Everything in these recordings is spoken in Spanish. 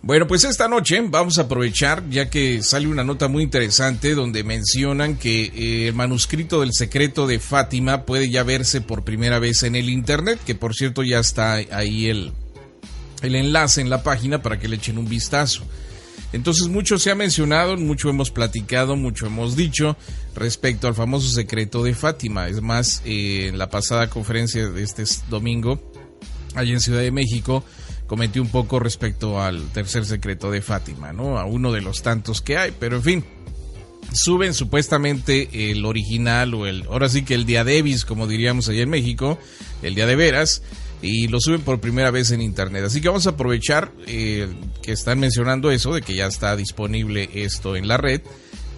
Bueno, pues esta noche vamos a aprovechar, ya que sale una nota muy interesante donde mencionan que el manuscrito del secreto de Fátima puede ya verse por primera vez en el internet, que por cierto ya está ahí el enlace en la página para que le echen un vistazo. Entonces mucho se ha mencionado, mucho hemos platicado, mucho hemos dicho respecto al famoso secreto de Fátima. Es más, en la pasada conferencia de este domingo, allá en Ciudad de México, comenté un poco respecto al tercer secreto de Fátima, ¿no? A uno de los tantos que hay, pero en fin, suben supuestamente el original ahora sí que el Día Davis, como diríamos allá en México, el día de veras, y lo suben por primera vez en internet. Así que vamos a aprovechar que están mencionando eso, de que ya está disponible esto en la red,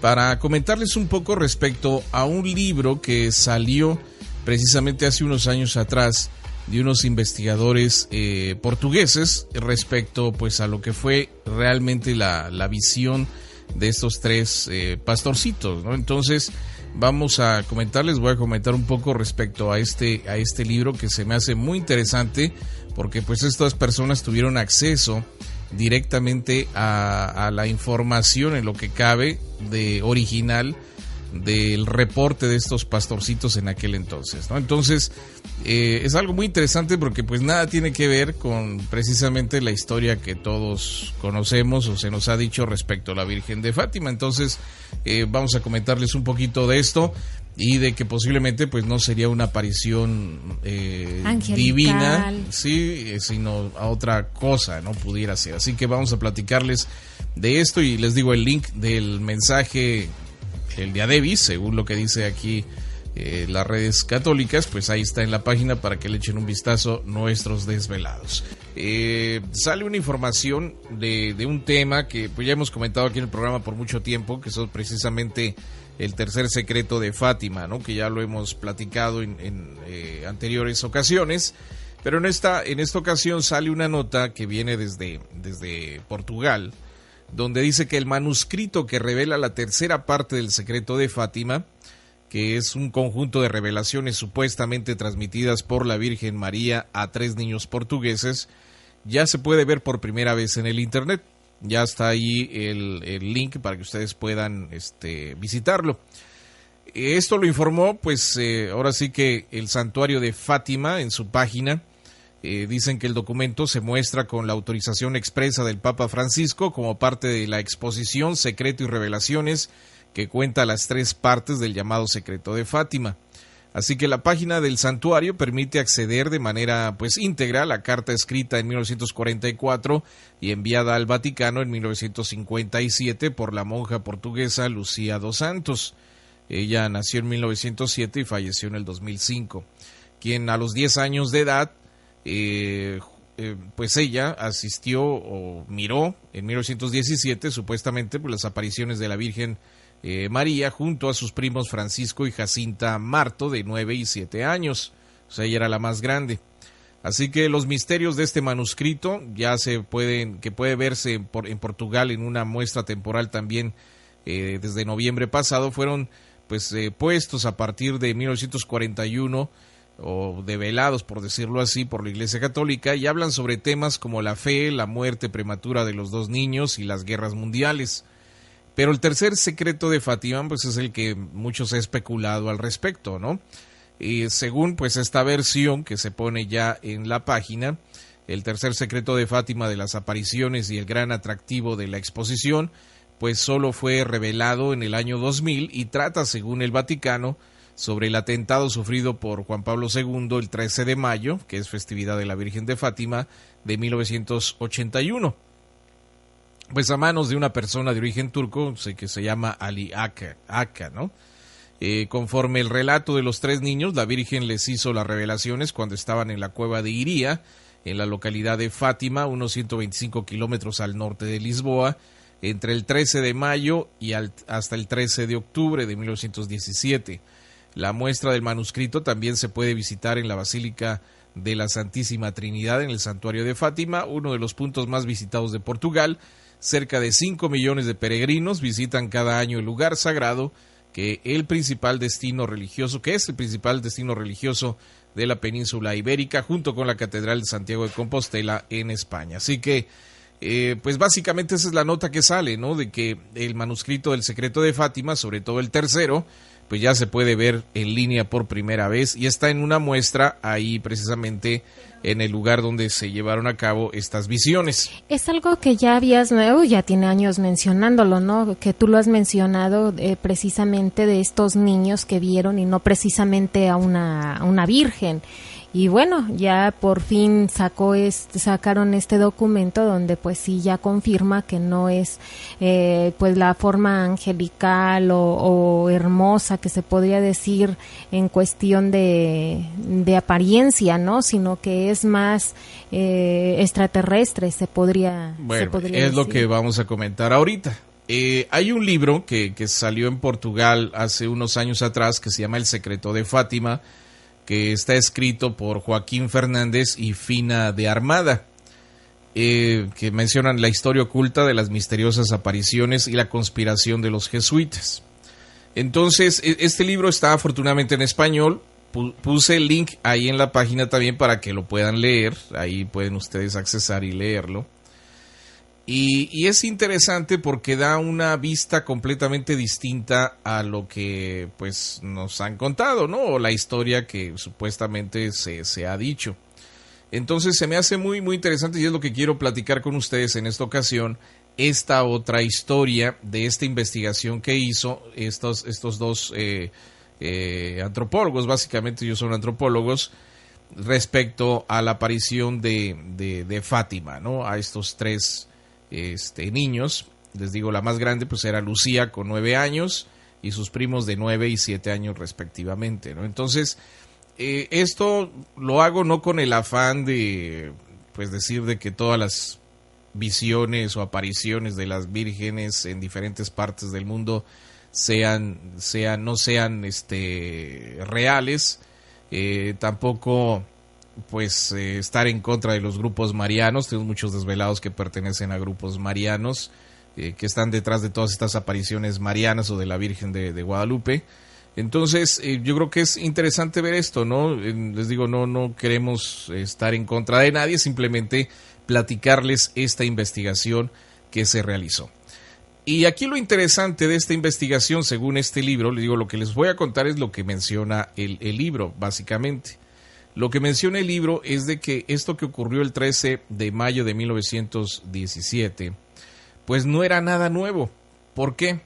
para comentarles un poco respecto a un libro que salió precisamente hace unos años atrás, de unos investigadores portugueses respecto pues a lo que fue realmente la visión de estos tres pastorcitos, ¿no? Entonces vamos a comentarles, voy a comentar un poco respecto a este libro, que se me hace muy interesante porque pues estas personas tuvieron acceso directamente a la información, en lo que cabe, de original del reporte de estos pastorcitos en aquel entonces, ¿no? Entonces es algo muy interesante porque pues nada tiene que ver con precisamente la historia que todos conocemos o se nos ha dicho respecto a la Virgen de Fátima. Entonces vamos a comentarles un poquito de esto y de que posiblemente pues no sería una aparición divina, sí, sino a otra cosa, no pudiera ser. Así que vamos a platicarles de esto y les digo el link del mensaje, el Día Davis, según lo que dice aquí las redes católicas, pues ahí está en la página para que le echen un vistazo nuestros desvelados. Sale una información de un tema que pues ya hemos comentado aquí en el programa por mucho tiempo, que es precisamente el tercer secreto de Fátima, ¿no? Que ya lo hemos platicado en anteriores ocasiones, pero en esta ocasión sale una nota que viene desde Portugal, donde dice que el manuscrito que revela la tercera parte del secreto de Fátima, que es un conjunto de revelaciones supuestamente transmitidas por la Virgen María a 3 niños portugueses, ya se puede ver por primera vez en el internet. Ya está ahí el link para que ustedes puedan visitarlo. Esto lo informó, pues ahora sí que el Santuario de Fátima en su página. Dicen que el documento se muestra con la autorización expresa del Papa Francisco como parte de la exposición Secreto y Revelaciones, que cuenta las 3 partes del llamado secreto de Fátima. Así que la página del santuario permite acceder de manera pues íntegra a la carta escrita en 1944 y enviada al Vaticano en 1957 por la monja portuguesa Lucía dos Santos. Ella nació en 1907 y falleció en el 2005, quien a los 10 años de edad pues ella asistió o miró en 1917 supuestamente pues las apariciones de la Virgen María junto a sus primos Francisco y Jacinta Marto, de 9 y 7 años. O sea, ella era la más grande. Así que los misterios de este manuscrito ya puede verse en Portugal en una muestra temporal también desde noviembre pasado, fueron pues puestos a partir de 1941 o develados, por decirlo así, por la Iglesia Católica, y hablan sobre temas como la fe, la muerte prematura de los 2 niños y las guerras mundiales. Pero el tercer secreto de Fátima pues es el que muchos han especulado al respecto, ¿no? Y según pues esta versión que se pone ya en la página, el tercer secreto de Fátima de las apariciones y el gran atractivo de la exposición, pues solo fue revelado en el año 2000 y trata, según el Vaticano, sobre el atentado sufrido por Juan Pablo II el 13 de mayo, que es festividad de la Virgen de Fátima, de 1981. Pues a manos de una persona de origen turco, que se llama Ali Aka, ¿no? Conforme el relato de los 3 niños, la Virgen les hizo las revelaciones cuando estaban en la cueva de Iría, en la localidad de Fátima, unos 125 kilómetros al norte de Lisboa, entre el 13 de mayo y hasta el 13 de octubre de 1917. La muestra del manuscrito también se puede visitar en la Basílica de la Santísima Trinidad, en el Santuario de Fátima, uno de los puntos más visitados de Portugal. Cerca de 5 millones de peregrinos visitan cada año el lugar sagrado, que es el principal destino religioso de la península ibérica, junto con la Catedral de Santiago de Compostela en España. Así que Pues básicamente esa es la nota que sale, ¿no? De que el manuscrito del secreto de Fátima, sobre todo el tercero, pues ya se puede ver en línea por primera vez y está en una muestra ahí precisamente en el lugar donde se llevaron a cabo estas visiones. Es algo que ya habías, ya tiene años mencionándolo, ¿no? Que tú lo has mencionado precisamente de estos niños que vieron y no precisamente a una virgen. Y bueno, ya por fin sacaron este documento donde pues sí ya confirma que no es pues la forma angelical o hermosa que se podría decir en cuestión de apariencia, ¿no? Sino que es más extraterrestre, se podría decir. Lo que vamos a comentar ahorita. Hay un libro que salió en Portugal hace unos años atrás que se llama El secreto de Fátima, que está escrito por Joaquín Fernández y Fina de Armada, que mencionan la historia oculta de las misteriosas apariciones y la conspiración de los jesuitas. Entonces, este libro está afortunadamente en español. Puse el link ahí en la página también para que lo puedan leer. Ahí pueden ustedes accesar y leerlo. Y es interesante porque da una vista completamente distinta a lo que pues nos han contado, ¿no? O la historia que supuestamente se ha dicho. Entonces se me hace muy, muy interesante y es lo que quiero platicar con ustedes en esta ocasión. Esta otra historia de esta investigación que hizo estos dos antropólogos, básicamente ellos son antropólogos, respecto a la aparición de Fátima, ¿no? A estos tres niños. Les digo, la más grande pues era Lucía con 9 años y sus primos de 9 y 7 años respectivamente, ¿no? Entonces, esto lo hago no con el afán de pues decir de que todas las visiones o apariciones de las vírgenes en diferentes partes del mundo no sean reales, tampoco pues estar en contra de los grupos marianos. Tenemos muchos desvelados que pertenecen a grupos marianos que están detrás de todas estas apariciones marianas o de la Virgen de Guadalupe. Entonces yo creo que es interesante ver esto, ¿no? Les digo, no queremos estar en contra de nadie, simplemente platicarles esta investigación que se realizó. Y aquí lo interesante de esta investigación, según este libro, les digo, lo que les voy a contar es lo que menciona el libro, básicamente. Lo que menciona el libro es de que esto que ocurrió el 13 de mayo de 1917, pues no era nada nuevo. ¿Por qué?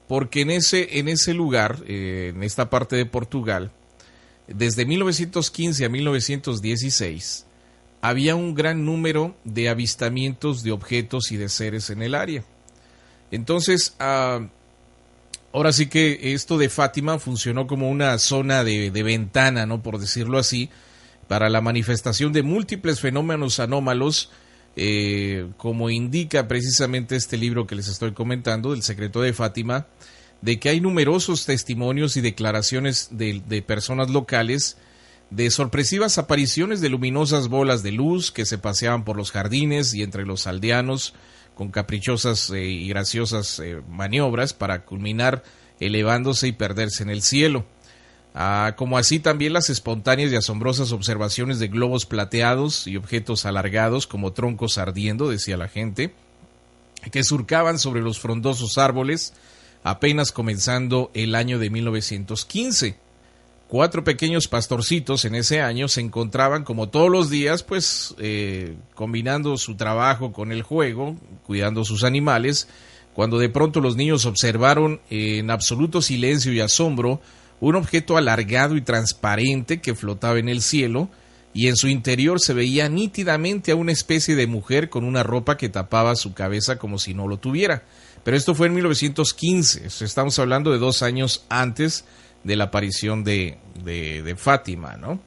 Porque en ese lugar, en esta parte de Portugal, desde 1915 a 1916, había un gran número de avistamientos de objetos y de seres en el área. Entonces, ahora sí que esto de Fátima funcionó como una zona de ventana, ¿no? Por decirlo así, para la manifestación de múltiples fenómenos anómalos, como indica precisamente este libro que les estoy comentando, del secreto de Fátima, de que hay numerosos testimonios y declaraciones de personas locales de sorpresivas apariciones de luminosas bolas de luz que se paseaban por los jardines y entre los aldeanos, con caprichosas y graciosas maniobras para culminar elevándose y perderse en el cielo. Como así también las espontáneas y asombrosas observaciones de globos plateados y objetos alargados como troncos ardiendo, decía la gente, que surcaban sobre los frondosos árboles apenas comenzando el año de 1915. 4 pequeños pastorcitos en ese año se encontraban como todos los días, pues combinando su trabajo con el juego, cuidando sus animales, cuando de pronto los niños observaron en absoluto silencio y asombro un objeto alargado y transparente que flotaba en el cielo, y en su interior se veía nítidamente a una especie de mujer con una ropa que tapaba su cabeza como si no lo tuviera. Pero esto fue en 1915, estamos hablando de 2 años antes de la aparición de Fátima, ¿no?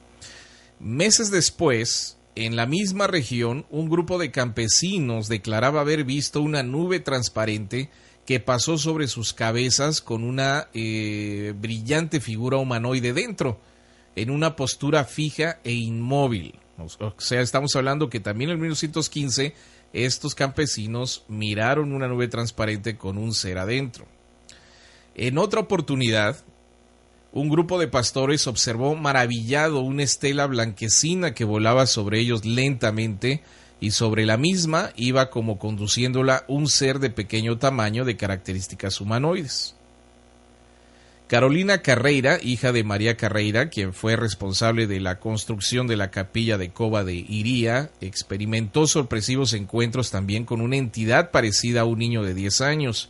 Meses después, en la misma región, un grupo de campesinos declaraba haber visto una nube transparente que pasó sobre sus cabezas con una brillante figura humanoide dentro, en una postura fija e inmóvil. O sea, estamos hablando que también en 1915 estos campesinos miraron una nube transparente con un ser adentro. En otra oportunidad, un grupo de pastores observó maravillado una estela blanquecina que volaba sobre ellos lentamente y sobre la misma iba como conduciéndola un ser de pequeño tamaño de características humanoides. Carolina Carreira, hija de María Carreira, quien fue responsable de la construcción de la capilla de Cova de Iría, experimentó sorpresivos encuentros también con una entidad parecida a un niño de 10 años,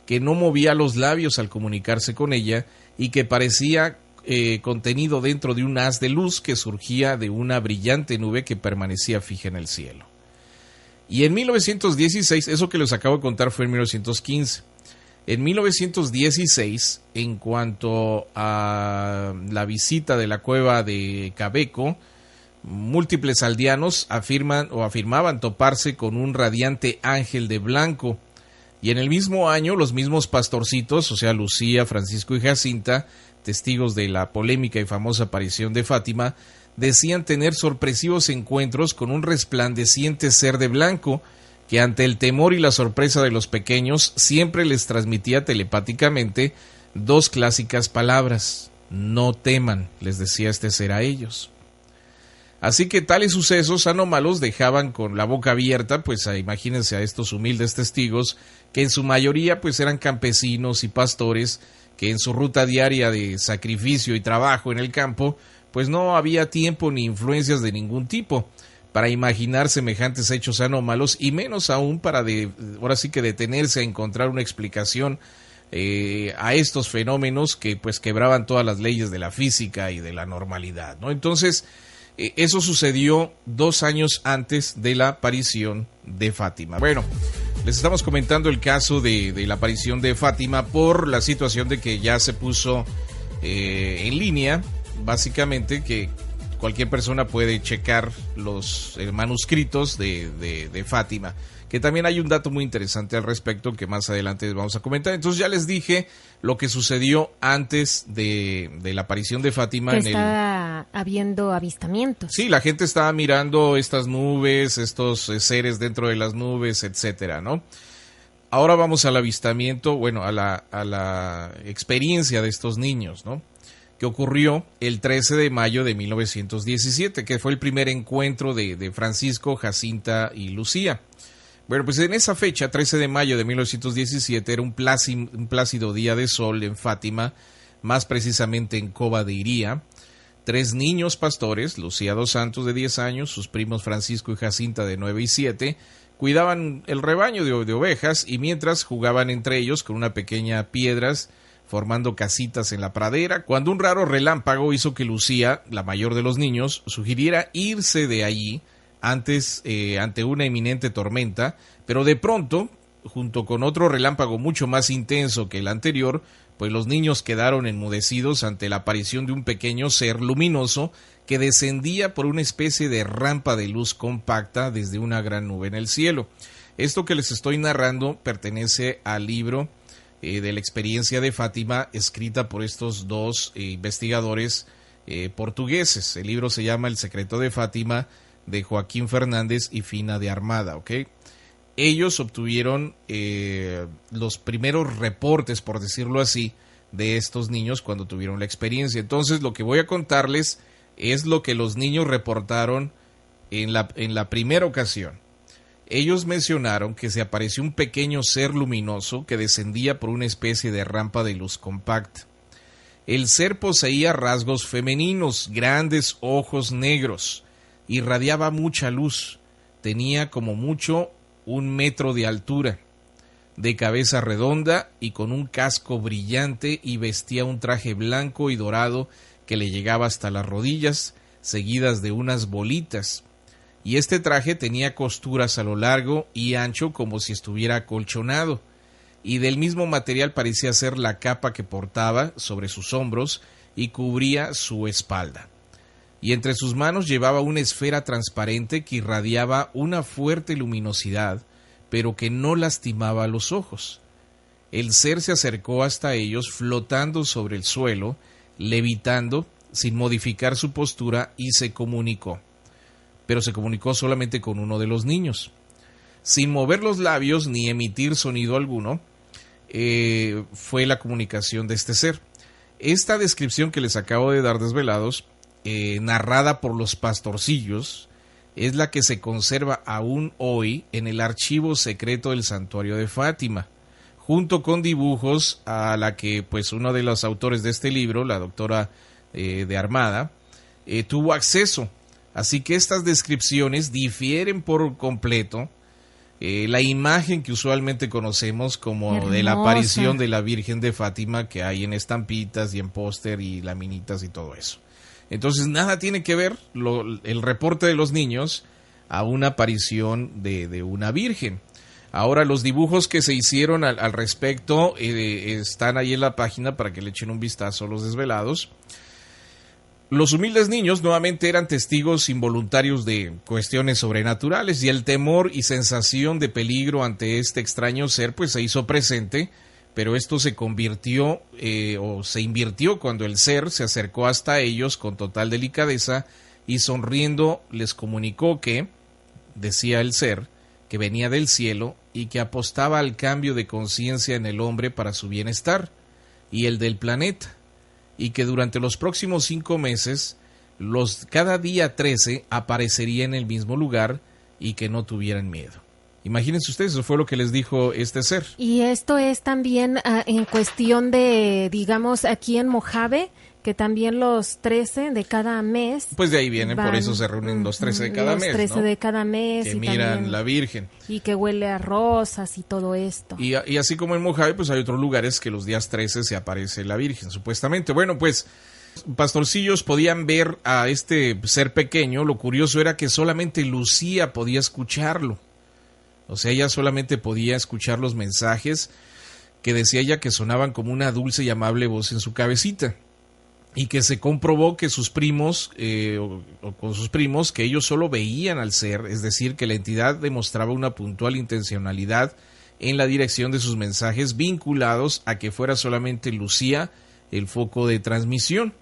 que no movía los labios al comunicarse con ella y que parecía contenido dentro de un haz de luz que surgía de una brillante nube que permanecía fija en el cielo. Y en 1916, eso que les acabo de contar fue en 1915. En 1916, en cuanto a la visita de la cueva de Cabeco, múltiples aldeanos afirmaban toparse con un radiante ángel de blanco. Y en el mismo año, los mismos pastorcitos, o sea, Lucía, Francisco y Jacinta, testigos de la polémica y famosa aparición de Fátima, decían tener sorpresivos encuentros con un resplandeciente ser de blanco, que ante el temor y la sorpresa de los pequeños siempre les transmitía telepáticamente dos clásicas palabras: no teman, les decía este ser a ellos. Así que tales sucesos anómalos dejaban con la boca abierta, pues imagínense a estos humildes testigos, que en su mayoría pues eran campesinos y pastores, que en su ruta diaria de sacrificio y trabajo en el campo, pues no había tiempo ni influencias de ningún tipo para imaginar semejantes hechos anómalos, y menos aún para ahora sí que detenerse a encontrar una explicación a estos fenómenos que pues quebraban todas las leyes de la física y de la normalidad, ¿no? Entonces, eso sucedió 2 años antes de la aparición de Fátima. Bueno, les estamos comentando el caso de la aparición de Fátima por la situación de que ya se puso en línea, básicamente, que cualquier persona puede checar los manuscritos de Fátima, que también hay un dato muy interesante al respecto que más adelante vamos a comentar. Entonces ya les dije lo que sucedió antes de la aparición de Fátima. Estaba habiendo avistamientos. Sí, la gente estaba mirando estas nubes, estos seres dentro de las nubes, etcétera, ¿no? Ahora vamos al avistamiento, bueno, a la experiencia de estos niños, ¿no?, que ocurrió el 13 de mayo de 1917, que fue el primer encuentro de Francisco, Jacinta y Lucía. Bueno, pues en esa fecha, 13 de mayo de 1917, era un plácido día de sol en Fátima, más precisamente en Cova de Iría. 3 niños pastores, Lucía dos Santos de 10 años, sus primos Francisco y Jacinta de 9 y 7, cuidaban el rebaño de ovejas, y mientras jugaban entre ellos con una pequeña piedras, formando casitas en la pradera, cuando un raro relámpago hizo que Lucía, la mayor de los niños, sugiriera irse de allí ante una inminente tormenta, pero de pronto, junto con otro relámpago mucho más intenso que el anterior, pues los niños quedaron enmudecidos ante la aparición de un pequeño ser luminoso que descendía por una especie de rampa de luz compacta desde una gran nube en el cielo. Esto que les estoy narrando pertenece al libro de la experiencia de Fátima, escrita por estos dos investigadores portugueses. El libro se llama El secreto de Fátima, de Joaquín Fernández y Fina de Armada, ¿ok? Ellos obtuvieron los primeros reportes, por decirlo así, de estos niños cuando tuvieron la experiencia. Entonces, lo que voy a contarles es lo que los niños reportaron en la primera ocasión. Ellos mencionaron que se apareció un pequeño ser luminoso que descendía por una especie de rampa de luz compacta. El ser poseía rasgos femeninos, grandes ojos negros, irradiaba mucha luz, tenía como mucho 1 metro de altura, de cabeza redonda y con un casco brillante, y vestía un traje blanco y dorado que le llegaba hasta las rodillas, seguidas de unas bolitas. Y este traje tenía costuras a lo largo y ancho como si estuviera acolchonado, y del mismo material parecía ser la capa que portaba sobre sus hombros y cubría su espalda. Y entre sus manos llevaba una esfera transparente que irradiaba una fuerte luminosidad, pero que no lastimaba los ojos. El ser se acercó hasta ellos flotando sobre el suelo, levitando, sin modificar su postura, y se comunicó. Pero se comunicó solamente con uno de los niños. Sin mover los labios ni emitir sonido alguno, fue la comunicación de este ser. Esta descripción que les acabo de dar, desvelados, narrada por los pastorcillos, es la que se conserva aún hoy en el archivo secreto del santuario de Fátima, junto con dibujos a la que pues uno de los autores de este libro, la doctora de Armada, tuvo acceso. Así que estas descripciones difieren por completo. La imagen que usualmente conocemos como hermosa, de la aparición de la Virgen de Fátima, que hay en estampitas y en póster y laminitas y todo eso. Entonces nada tiene que ver el reporte de los niños a una aparición de una Virgen. Ahora los dibujos que se hicieron al respecto están ahí en la página para que le echen un vistazo a los desvelados. Los humildes niños nuevamente eran testigos involuntarios de cuestiones sobrenaturales y el temor y sensación de peligro ante este extraño ser pues se hizo presente, pero esto se convirtió o se invirtió cuando el ser se acercó hasta ellos con total delicadeza y sonriendo les comunicó que, decía el ser, que venía del cielo y que apostaba al cambio de conciencia en el hombre para su bienestar y el del planeta, y que durante los próximos 5 meses, cada día 13 aparecería en el mismo lugar y que no tuvieran miedo. Imagínense ustedes, eso fue lo que les dijo este ser. Y esto es también en cuestión de, digamos, aquí en Mojave, que también los 13 de cada mes. Pues de ahí vienen, por eso se reúnen los 13 de cada mes, Los 13 ¿no? de cada mes. Que y miran también, la Virgen. Y que huele a rosas y todo esto. Y así como en Mojave, pues hay otros lugares que los días 13 se aparece la Virgen, supuestamente. Bueno, pues pastorcillos podían ver a este ser pequeño. Lo curioso era que solamente Lucía podía escucharlo. O sea, ella solamente podía escuchar los mensajes que decía ella que sonaban como una dulce y amable voz en su cabecita. Y que se comprobó que sus primos, o con sus primos, que ellos solo veían al ser, es decir, que la entidad demostraba una puntual intencionalidad en la dirección de sus mensajes vinculados a que fuera solamente Lucía el foco de transmisión.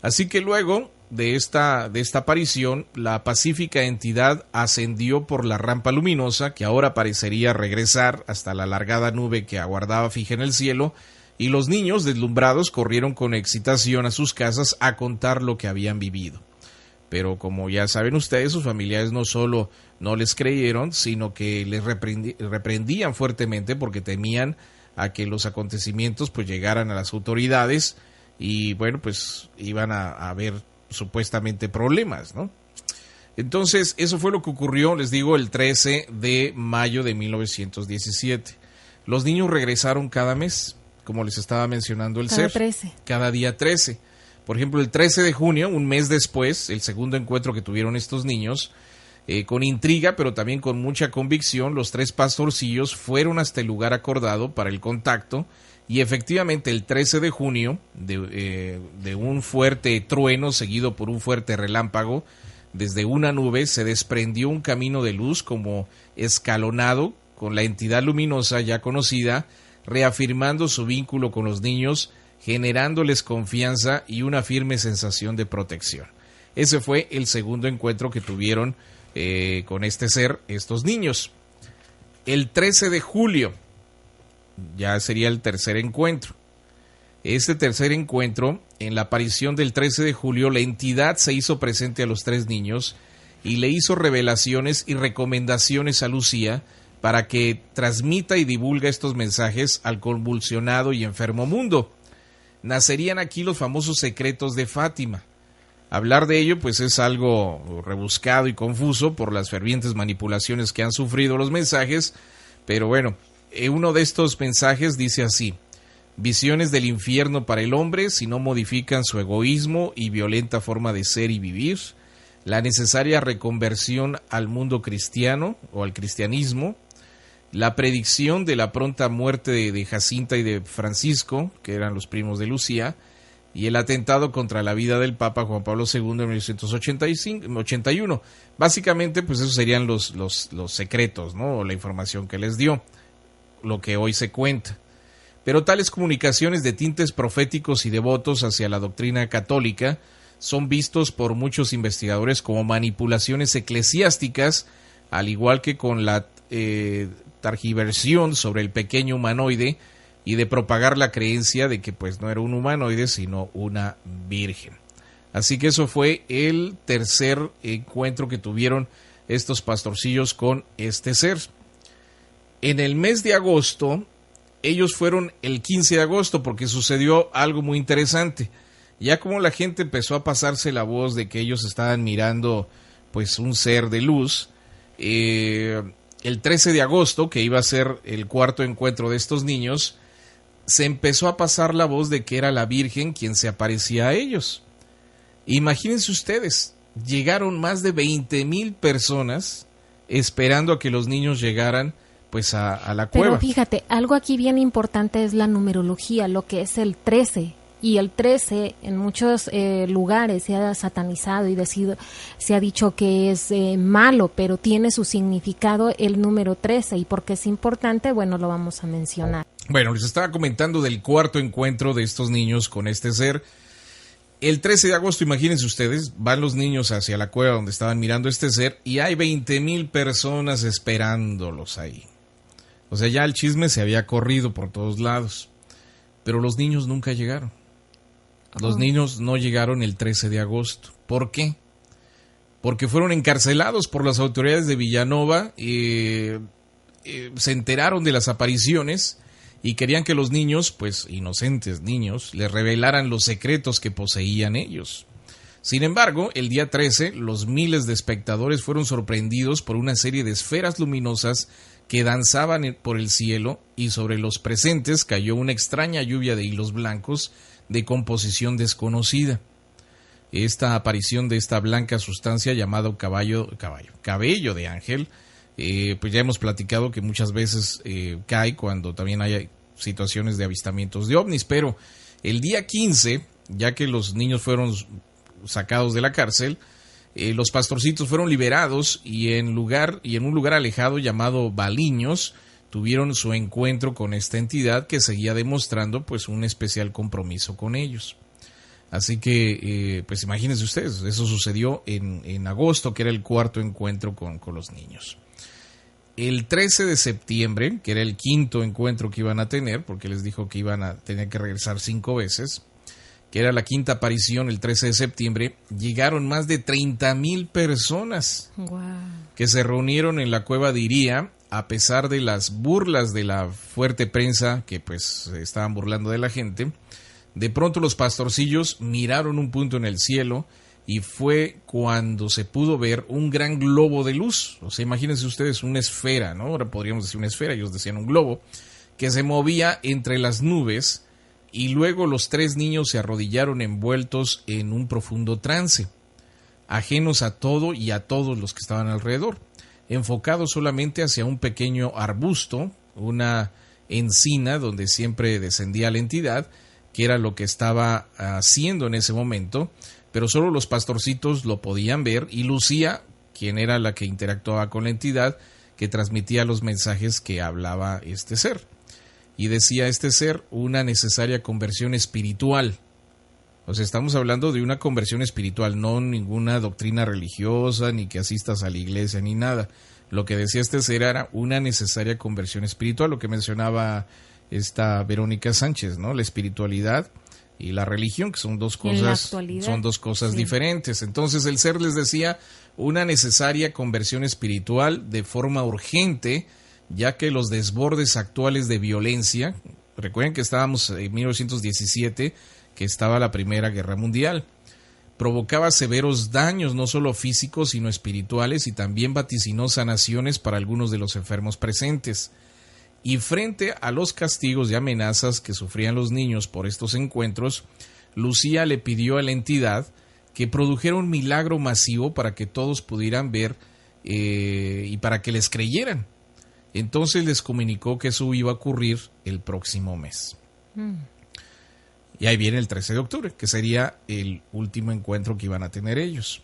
Así que luego de esta aparición, la pacífica entidad ascendió por la rampa luminosa, que ahora parecería regresar hasta la alargada nube que aguardaba fija en el cielo, y los niños, deslumbrados, corrieron con excitación a sus casas a contar lo que habían vivido. Pero como ya saben ustedes, sus familiares no solo no les creyeron, sino que les reprendían fuertemente porque temían a que los acontecimientos pues llegaran a las autoridades y bueno, pues iban a haber supuestamente problemas, ¿no? Entonces, eso fue lo que ocurrió, les digo, el 13 de mayo de 1917. Los niños regresaron cada mes, como les estaba mencionando el ser. 13. Cada día 13. Por ejemplo, el 13 de junio, un mes después, el segundo encuentro que tuvieron estos niños, con intriga, pero también con mucha convicción, los 3 pastorcillos fueron hasta el lugar acordado para el contacto y efectivamente el 13 de junio, de un fuerte trueno seguido por un fuerte relámpago, desde una nube se desprendió un camino de luz como escalonado con la entidad luminosa ya conocida, reafirmando su vínculo con los niños, generándoles confianza y una firme sensación de protección. Ese fue el segundo encuentro que tuvieron con este ser, estos niños. El 13 de julio, ya sería el tercer encuentro. Este tercer encuentro, en la aparición del 13 de julio, la entidad se hizo presente a los 3 niños y le hizo revelaciones y recomendaciones a Lucía para que transmita y divulgue estos mensajes al convulsionado y enfermo mundo. Nacerían aquí los famosos secretos de Fátima. Hablar de ello pues es algo rebuscado y confuso por las fervientes manipulaciones que han sufrido los mensajes, pero bueno, uno de estos mensajes dice así: visiones del infierno para el hombre si no modifican su egoísmo y violenta forma de ser y vivir, la necesaria reconversión al mundo cristiano o al cristianismo, la predicción de la pronta muerte de Jacinta y de Francisco, que eran los primos de Lucía, y el atentado contra la vida del Papa Juan Pablo II en 1981. Básicamente, pues esos serían los secretos, ¿no? O la información que les dio, lo que hoy se cuenta. Pero tales comunicaciones de tintes proféticos y devotos hacia la doctrina católica son vistos por muchos investigadores como manipulaciones eclesiásticas, al igual que con la targiversión sobre el pequeño humanoide y de propagar la creencia de que pues no era un humanoide sino una virgen. Así que eso fue el tercer encuentro que tuvieron estos pastorcillos con este ser. En el mes de agosto, ellos fueron el 15 de agosto porque sucedió algo muy interesante. Ya como la gente empezó a pasarse la voz de que ellos estaban mirando pues un ser de luz, el 13 de agosto, que iba a ser el cuarto encuentro de estos niños, se empezó a pasar la voz de que era la Virgen quien se aparecía a ellos. Imagínense ustedes, llegaron más de 20,000 personas esperando a que los niños llegaran pues a la cueva. Pero fíjate, algo aquí bien importante es la numerología, lo que es el 13. Y el 13 en muchos lugares se ha satanizado y se ha dicho que es malo, pero tiene su significado el número 13. Y porque es importante, bueno, lo vamos a mencionar. Bueno, les estaba comentando del cuarto encuentro de estos niños con este ser. El 13 de agosto, imagínense ustedes, van los niños hacia la cueva donde estaban mirando este ser y hay 20,000 personas esperándolos ahí. O sea, ya el chisme se había corrido por todos lados, pero los niños nunca llegaron. Los niños no llegaron el 13 de agosto. ¿Por qué? Porque fueron encarcelados por las autoridades de Villanova, se enteraron de las apariciones y querían que los niños, pues inocentes niños, les revelaran los secretos que poseían ellos. Sin embargo, el día 13, los miles de espectadores fueron sorprendidos por una serie de esferas luminosas que danzaban por el cielo y sobre los presentes cayó una extraña lluvia de hilos blancos de composición desconocida. Esta aparición de esta blanca sustancia llamado cabello de ángel, pues ya hemos platicado que muchas veces cae cuando también hay situaciones de avistamientos de ovnis, pero el día 15, ya que los niños fueron sacados de la cárcel, los pastorcitos fueron liberados y en un lugar alejado llamado Baliños tuvieron su encuentro con esta entidad que seguía demostrando pues un especial compromiso con ellos. Así que pues imagínense ustedes, eso sucedió en agosto, que era el cuarto encuentro con los niños. El 13 de septiembre, que era el quinto encuentro que iban a tener, porque les dijo que iban a tener que regresar 5 veces, que era la quinta aparición el 13 de septiembre, llegaron más de 30,000 personas. Wow. Que se reunieron en la cueva de Iría, a pesar de las burlas de la fuerte prensa que pues se estaban burlando de la gente. De pronto los pastorcillos miraron un punto en el cielo y fue cuando se pudo ver un gran globo de luz. O sea, imagínense ustedes una esfera, ¿no? Ahora podríamos decir una esfera, ellos decían un globo, que se movía entre las nubes y luego los 3 niños se arrodillaron envueltos en un profundo trance, ajenos a todo y a todos los que estaban alrededor, enfocados solamente hacia un pequeño arbusto, una encina donde siempre descendía la entidad, que era lo que estaba haciendo en ese momento, pero solo los pastorcitos lo podían ver y Lucía, quien era la que interactuaba con la entidad, que transmitía los mensajes que hablaba este ser. Y decía este ser una necesaria conversión espiritual. O sea, estamos hablando de una conversión espiritual, no ninguna doctrina religiosa, ni que asistas a la iglesia, ni nada. Lo que decía este ser era una necesaria conversión espiritual, lo que mencionaba esta Verónica Sánchez, ¿no? La espiritualidad y la religión, que son dos cosas sí, diferentes. Entonces el ser les decía una necesaria conversión espiritual de forma urgente, ya que los desbordes actuales de violencia, recuerden que estábamos en 1917, que estaba la Primera Guerra Mundial, provocaba severos daños no solo físicos sino espirituales y también vaticinó sanaciones para algunos de los enfermos presentes. Y frente a los castigos y amenazas que sufrían los niños por estos encuentros, Lucía le pidió a la entidad que produjera un milagro masivo para que todos pudieran ver y para que les creyeran. Entonces les comunicó que eso iba a ocurrir el próximo mes. Y ahí viene el 13 de octubre, que sería el último encuentro que iban a tener ellos.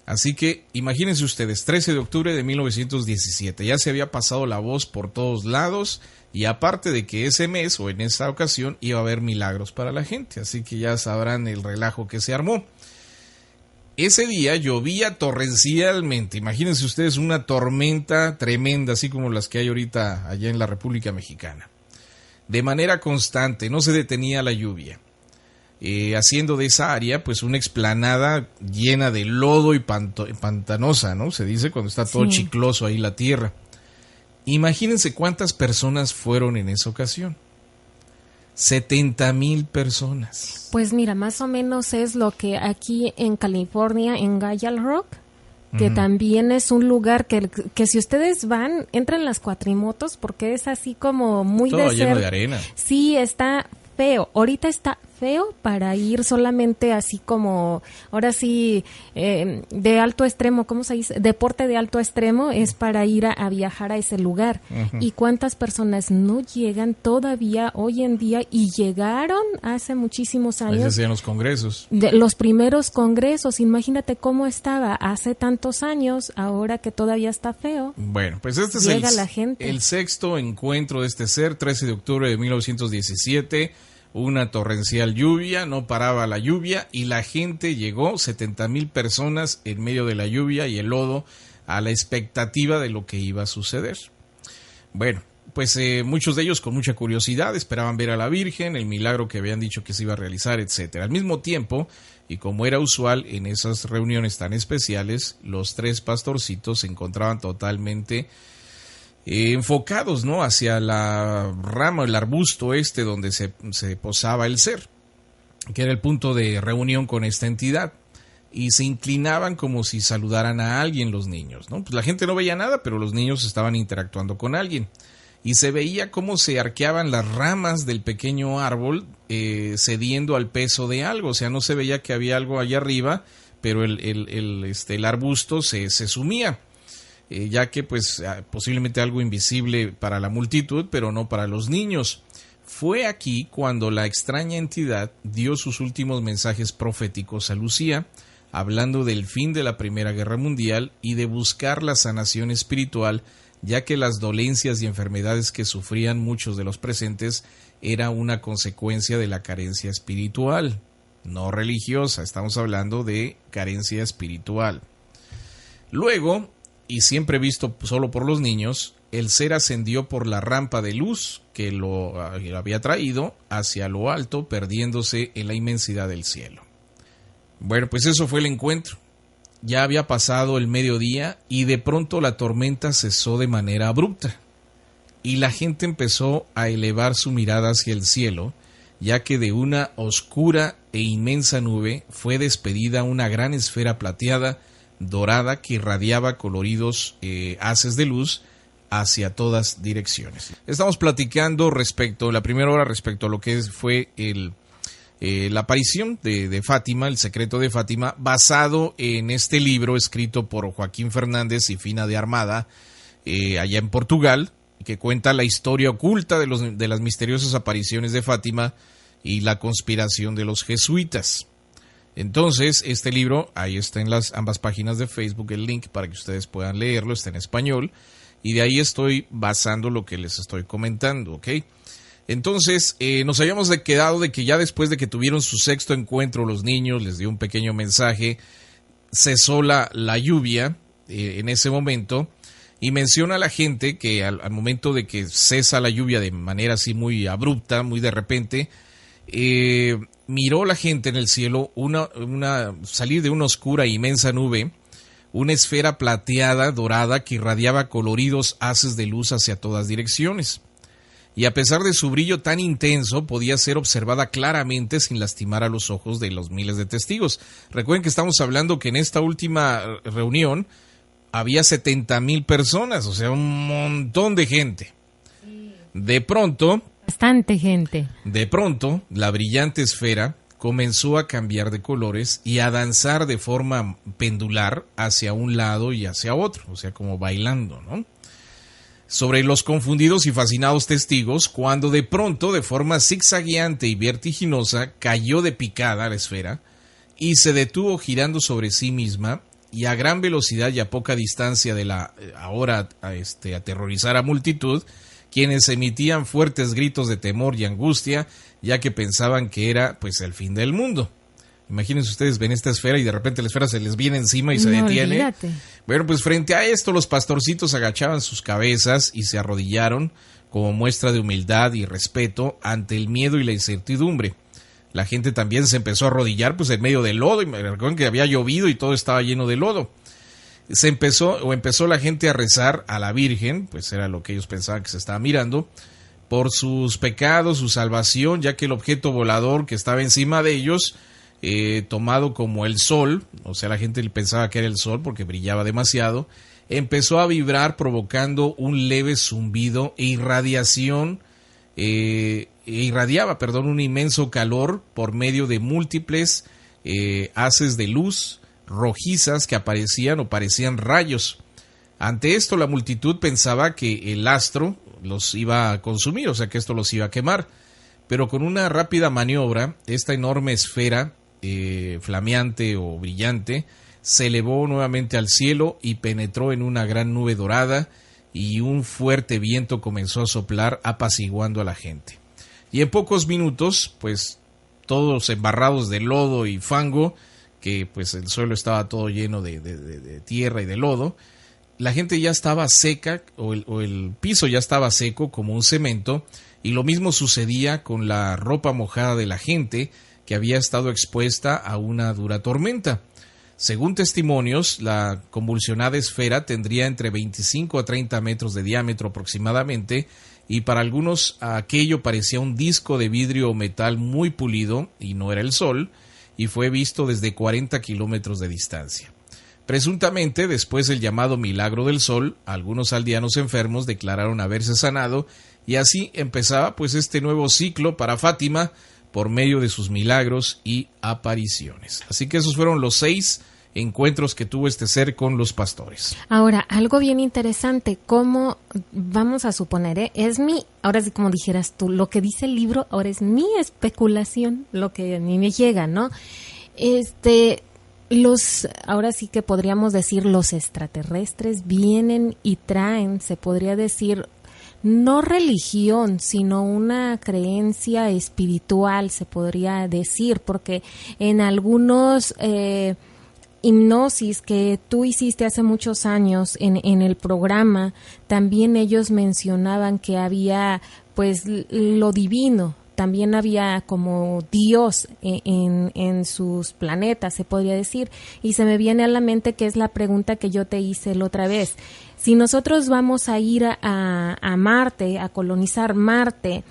Así que imagínense ustedes, 13 de octubre de 1917, ya se había pasado la voz por todos lados y aparte de que ese mes o en esa ocasión iba a haber milagros para la gente, así que ya sabrán el relajo que se armó. Ese día llovía torrencialmente, imagínense ustedes una tormenta tremenda, así como las que hay ahorita allá en la República Mexicana. De manera constante, no se detenía la lluvia. haciendo de esa área pues una explanada llena de lodo y pantanosa, ¿no? Se dice cuando está todo chicloso ahí la tierra. Imagínense cuántas personas fueron en esa ocasión. 70,000 personas. Pues mira, más o menos es lo que aquí en California, en Gayal Rock, que también es un lugar que si ustedes van, entran las cuatrimotos porque es así como muy todo lleno de arena. Sí, está feo. Ahorita está feo para ir solamente así como, ahora sí, de alto extremo, ¿cómo se dice? Deporte de alto extremo es para ir a viajar a ese lugar. ¿Y cuántas personas no llegan todavía hoy en día y llegaron hace muchísimos años? Ahí se hacían los congresos. Los primeros congresos, imagínate cómo estaba hace tantos años, ahora que todavía está feo. Bueno, pues este llega es la gente. El sexto encuentro de este ser, 13 de octubre de 1917. Una torrencial lluvia, no paraba la lluvia y la gente llegó, 70,000 personas en medio de la lluvia y el lodo, a la expectativa de lo que iba a suceder. Bueno, pues muchos de ellos con mucha curiosidad esperaban ver a la Virgen, el milagro que habían dicho que se iba a realizar, etcétera. Al mismo tiempo, y como era usual en esas reuniones tan especiales, los tres pastorcitos se encontraban totalmente enfocados, ¿no?, hacia la rama, el arbusto donde se posaba el ser, que era el punto de reunión con esta entidad, y se inclinaban como si saludaran a alguien los niños, ¿no? Pues la gente no veía nada, pero los niños estaban interactuando con alguien, y se veía cómo se arqueaban las ramas del pequeño árbol, cediendo al peso de algo. O sea, no se veía que había algo allá arriba, pero el arbusto se sumía. Ya que pues posiblemente algo invisible para la multitud, pero no para los niños. Fue aquí cuando la extraña entidad dio sus últimos mensajes proféticos a Lucía, hablando del fin de la Primera Guerra Mundial y de buscar la sanación espiritual, ya que las dolencias y enfermedades que sufrían muchos de los presentes era una consecuencia de la carencia espiritual, no religiosa. Estamos hablando de carencia espiritual. Luego, y siempre visto solo por los niños, el ser ascendió por la rampa de luz que lo había traído hacia lo alto, perdiéndose en la inmensidad del cielo. Bueno, pues eso fue el encuentro. Ya había pasado el mediodía y de pronto la tormenta cesó de manera abrupta, y la gente empezó a elevar su mirada hacia el cielo, ya que de una oscura e inmensa nube fue despedida una gran esfera plateada, dorada, que irradiaba coloridos haces de luz hacia todas direcciones. Estamos platicando la primera hora respecto a lo que fue la aparición de Fátima, el secreto de Fátima, basado en este libro escrito por Joaquín Fernández y Fina de Armada, allá en Portugal, que cuenta la historia oculta de las misteriosas apariciones de Fátima y la conspiración de los jesuitas. Entonces, este libro, ahí está en las ambas páginas de Facebook, el link para que ustedes puedan leerlo, está en español, y de ahí estoy basando lo que les estoy comentando, ¿ok? Entonces, nos habíamos quedado de que ya después de que tuvieron su sexto encuentro los niños, les dio un pequeño mensaje, cesó la lluvia en ese momento, y menciona a la gente que al momento de que cesa la lluvia de manera así muy abrupta, muy de repente, miró la gente en el cielo salir de una oscura e inmensa nube, una esfera plateada, dorada, que irradiaba coloridos haces de luz hacia todas direcciones. Y a pesar de su brillo tan intenso, podía ser observada claramente sin lastimar a los ojos de los miles de testigos. Recuerden que estamos hablando que en esta última reunión había 70,000 personas, o sea, un montón de gente. De pronto... Bastante gente. De pronto, la brillante esfera comenzó a cambiar de colores y a danzar de forma pendular hacia un lado y hacia otro, o sea, como bailando, ¿no? Sobre los confundidos y fascinados testigos, cuando de pronto, de forma zigzagueante y vertiginosa, cayó de picada la esfera y se detuvo girando sobre sí misma, y a gran velocidad y a poca distancia de la ahora aterrorizada multitud, quienes emitían fuertes gritos de temor y angustia, ya que pensaban que era pues el fin del mundo. Imagínense ustedes, ven esta esfera y de repente la esfera se les viene encima y se detiene. Olvídate. Bueno, pues frente a esto los pastorcitos agachaban sus cabezas y se arrodillaron como muestra de humildad y respeto ante el miedo y la incertidumbre. la gente también se empezó a arrodillar pues en medio del lodo, y me recuerdan que había llovido y todo estaba lleno de lodo. Empezó la gente a rezar a la Virgen, pues era lo que ellos pensaban que se estaba mirando, por sus pecados, su salvación, ya que el objeto volador que estaba encima de ellos, tomado como el sol, o sea, la gente pensaba que era el sol porque brillaba demasiado, empezó a vibrar provocando un leve zumbido e irradiaba un inmenso calor por medio de múltiples haces de luz rojizas que aparecían o parecían rayos. Ante esto la multitud pensaba que el astro los iba a consumir, o sea que esto los iba a quemar, pero con una rápida maniobra, esta enorme esfera flameante o brillante se elevó nuevamente al cielo y penetró en una gran nube dorada, y un fuerte viento comenzó a soplar apaciguando a la gente. Y en pocos minutos, pues todos embarrados de lodo y fango, que pues el suelo estaba todo lleno de tierra y de lodo, la gente ya estaba seca, o el piso ya estaba seco como un cemento, y lo mismo sucedía con la ropa mojada de la gente que había estado expuesta a una dura tormenta. Según testimonios, la convulsionada esfera tendría entre 25 a 30 metros de diámetro aproximadamente, y para algunos aquello parecía un disco de vidrio o metal muy pulido, y no era el sol, y fue visto desde 40 kilómetros de distancia. Presuntamente, después del llamado milagro del sol, algunos aldeanos enfermos declararon haberse sanado, y así empezaba pues este nuevo ciclo para Fátima por medio de sus milagros y apariciones. Así que esos fueron los 6 encuentros que tuvo este ser con los pastores. Ahora, algo bien interesante, como vamos a suponer, ahora sí como dijeras tú, lo que dice el libro, ahora es mi especulación, lo que a mí me llega, ¿no? Ahora sí que podríamos decir, los extraterrestres vienen y traen, se podría decir, no religión, sino una creencia espiritual, se podría decir, porque en algunos hipnosis que tú hiciste hace muchos años en el programa, también ellos mencionaban que había pues lo divino, también había como Dios en sus planetas, se podría decir, y se me viene a la mente que es la pregunta que yo te hice la otra vez. Si nosotros vamos a ir a Marte, a colonizar Marte,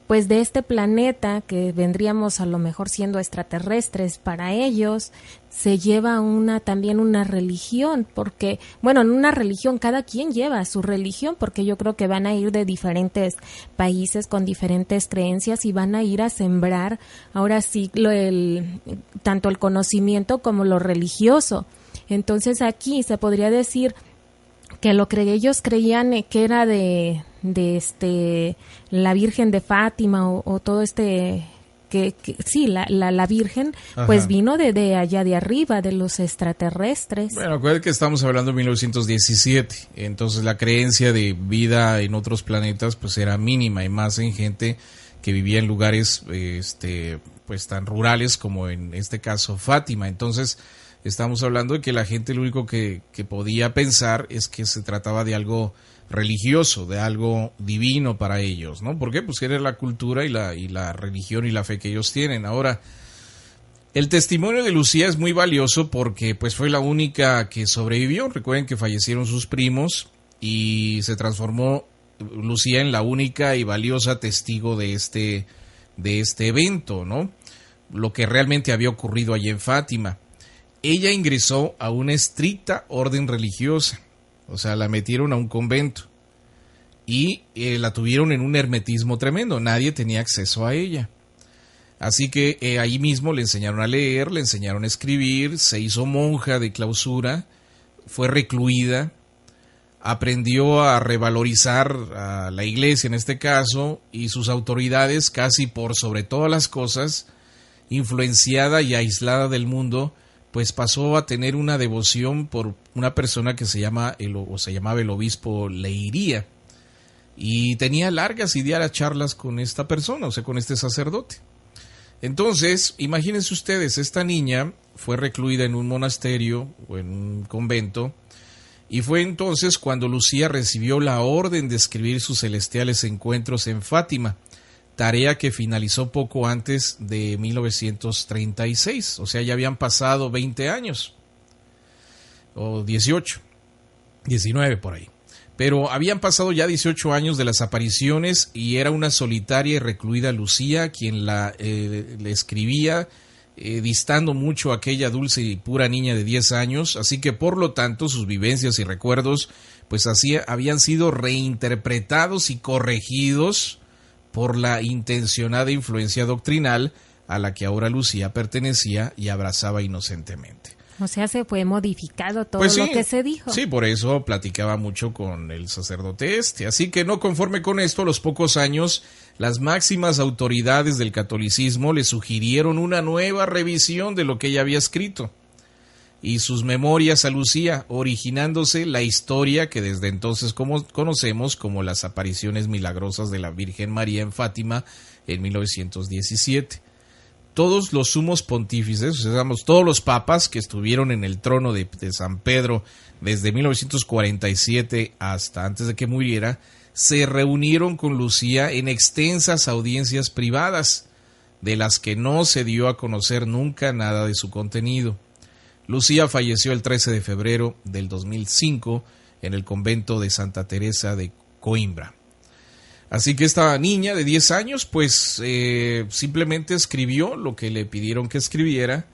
pues de este planeta que vendríamos a lo mejor siendo extraterrestres para ellos, se lleva también una religión, porque, bueno, en una religión, cada quien lleva su religión, porque yo creo que van a ir de diferentes países con diferentes creencias y van a ir a sembrar, ahora sí, tanto el conocimiento como lo religioso. Entonces aquí se podría decir que lo que ellos creían que era de la Virgen de Fátima o todo que sí, la Virgen, ajá, pues vino de allá de arriba, de los extraterrestres. Bueno, acuérdate que estamos hablando de 1917, entonces la creencia de vida en otros planetas pues era mínima, y más en gente que vivía en lugares pues tan rurales como en este caso Fátima. Entonces estamos hablando de que la gente lo único que podía pensar es que se trataba de algo religioso, de algo divino para ellos, ¿no? ¿Por qué? Pues era la cultura y la religión y la fe que ellos tienen. Ahora, el testimonio de Lucía es muy valioso porque pues fue la única que sobrevivió. Recuerden que fallecieron sus primos y se transformó Lucía en la única y valiosa testigo de este evento, ¿no? Lo que realmente había ocurrido allí en Fátima. Ella ingresó a una estricta orden religiosa. O sea, la metieron a un convento y la tuvieron en un hermetismo tremendo. Nadie tenía acceso a ella. Así que ahí mismo le enseñaron a leer, le enseñaron a escribir, se hizo monja de clausura, fue recluida, aprendió a revalorizar a la iglesia en este caso y sus autoridades, casi por sobre todas las cosas, influenciada y aislada del mundo, pues pasó a tener una devoción por una persona que se llamaba el obispo Leiría, y tenía largas y diarias charlas con esta persona, o sea, con este sacerdote. Entonces, imagínense ustedes, esta niña fue recluida en un monasterio o en un convento, y fue entonces cuando Lucía recibió la orden de escribir sus celestiales encuentros en Fátima, tarea que finalizó poco antes de 1936, o sea, ya habían pasado 20 años, o 18, 19 por ahí. Pero habían pasado ya 18 años de las apariciones y era una solitaria y recluida Lucía quien le escribía, distando mucho a aquella dulce y pura niña de 10 años, así que por lo tanto sus vivencias y recuerdos pues así habían sido reinterpretados y corregidos por la intencionada influencia doctrinal a la que ahora Lucía pertenecía y abrazaba inocentemente. O sea, se fue modificado todo Pues sí, lo que se dijo. Sí, por eso platicaba mucho con el sacerdote Así que no conforme con esto, a los pocos años, las máximas autoridades del catolicismo le sugirieron una nueva revisión de lo que ella había escrito y sus memorias a Lucía, originándose la historia que desde entonces conocemos como las apariciones milagrosas de la Virgen María en Fátima en 1917. Todos los sumos pontífices, o sea, digamos, todos los papas que estuvieron en el trono de San Pedro desde 1947 hasta antes de que muriera, se reunieron con Lucía en extensas audiencias privadas, de las que no se dio a conocer nunca nada de su contenido. Lucía falleció el 13 de febrero del 2005 en el convento de Santa Teresa de Coimbra. Así que esta niña de 10 años pues simplemente escribió lo que le pidieron que escribiera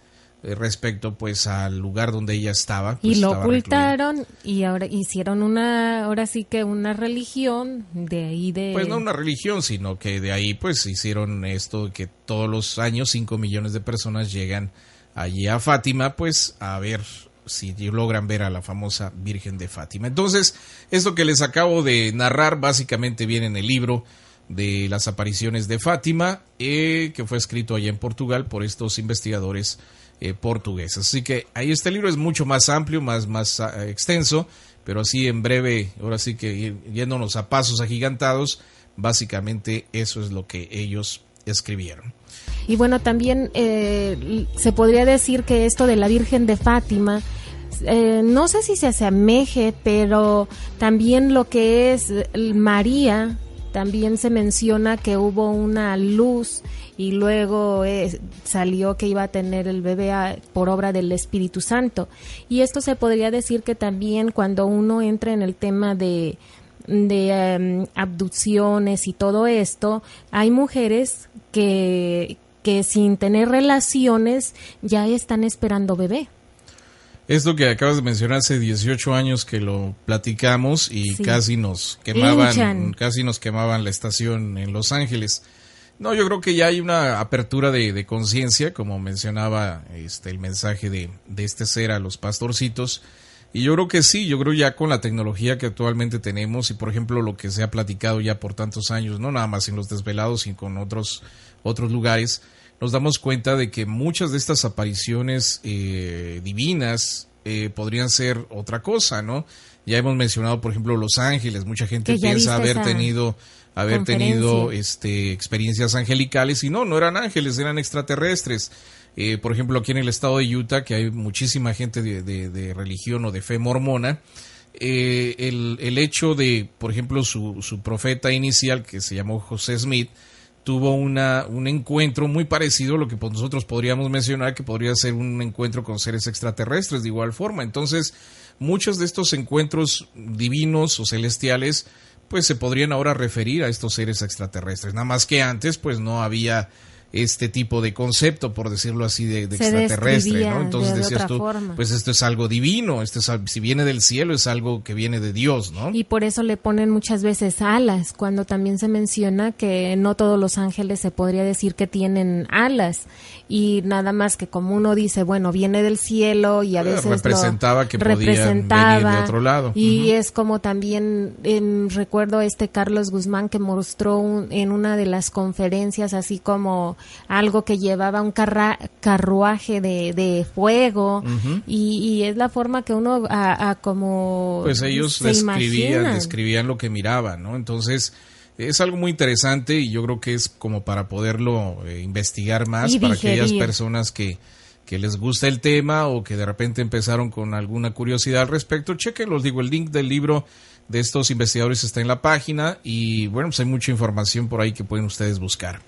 respecto pues al lugar donde ella estaba. Pues, y lo estaba ocultaron recluida. Y ahora hicieron ahora sí que una religión de ahí de... Pues no una religión, sino que de ahí pues hicieron esto que todos los años 5 millones de personas llegan allí a Fátima pues a ver si logran ver a la famosa Virgen de Fátima. Entonces, esto que les acabo de narrar básicamente viene en el libro de las apariciones de Fátima, que fue escrito allá en Portugal por estos investigadores portugueses. Así que ahí este libro es mucho más amplio, más extenso, pero así en breve, ahora sí que yéndonos a pasos agigantados, básicamente eso es lo que ellos escribieron. Y bueno, también se podría decir que esto de la Virgen de Fátima, no sé si se asemeje, pero también lo que es María, también se menciona que hubo una luz y luego salió que iba a tener el bebé por obra del Espíritu Santo. Y esto se podría decir que también cuando uno entra en el tema de abducciones y todo esto, hay mujeres que sin tener relaciones ya están esperando bebé. Esto que acabas de mencionar hace 18 años que lo platicamos y sí. casi nos quemaban la estación en Los Ángeles. No, yo creo que ya hay una apertura de conciencia, como mencionaba el mensaje de este ser a los pastorcitos. Y yo creo que sí, yo creo ya con la tecnología que actualmente tenemos y por ejemplo lo que se ha platicado ya por tantos años, no nada más en Los Desvelados sino con otros lugares, nos damos cuenta de que muchas de estas apariciones divinas podrían ser otra cosa, ¿no? Ya hemos mencionado, por ejemplo, Los Ángeles. Mucha gente piensa haber tenido experiencias angelicales y no eran ángeles, eran extraterrestres. Por ejemplo, aquí en el estado de Utah, que hay muchísima gente de religión o de fe mormona, el hecho de, por ejemplo, su profeta inicial, que se llamó José Smith, tuvo un encuentro muy parecido a lo que nosotros podríamos mencionar que podría ser un encuentro con seres extraterrestres de igual forma. Entonces, muchos de estos encuentros divinos o celestiales, pues se podrían ahora referir a estos seres extraterrestres. Nada más que antes, pues no había este tipo de concepto, por decirlo así, de extraterrestre, ¿no? Entonces decías tú, pues esto es algo divino, si viene del cielo es algo que viene de Dios, ¿no? Y por eso le ponen muchas veces alas, cuando también se menciona que no todos los ángeles se podría decir que tienen alas, y nada más que como uno dice, bueno, viene del cielo y a veces representaba que podían venir de otro lado. Y es como también, recuerdo Carlos Guzmán que mostró en una de las conferencias así como algo que llevaba un carruaje de fuego, y es la forma que uno como pues ellos describían lo que miraban, ¿no? Entonces es algo muy interesante y yo creo que es como para poderlo investigar más para aquellas personas que les gusta el tema o que de repente empezaron con alguna curiosidad al respecto. Chequenlos, digo, el link del libro de estos investigadores está en la página y bueno, pues hay mucha información por ahí que pueden ustedes buscar.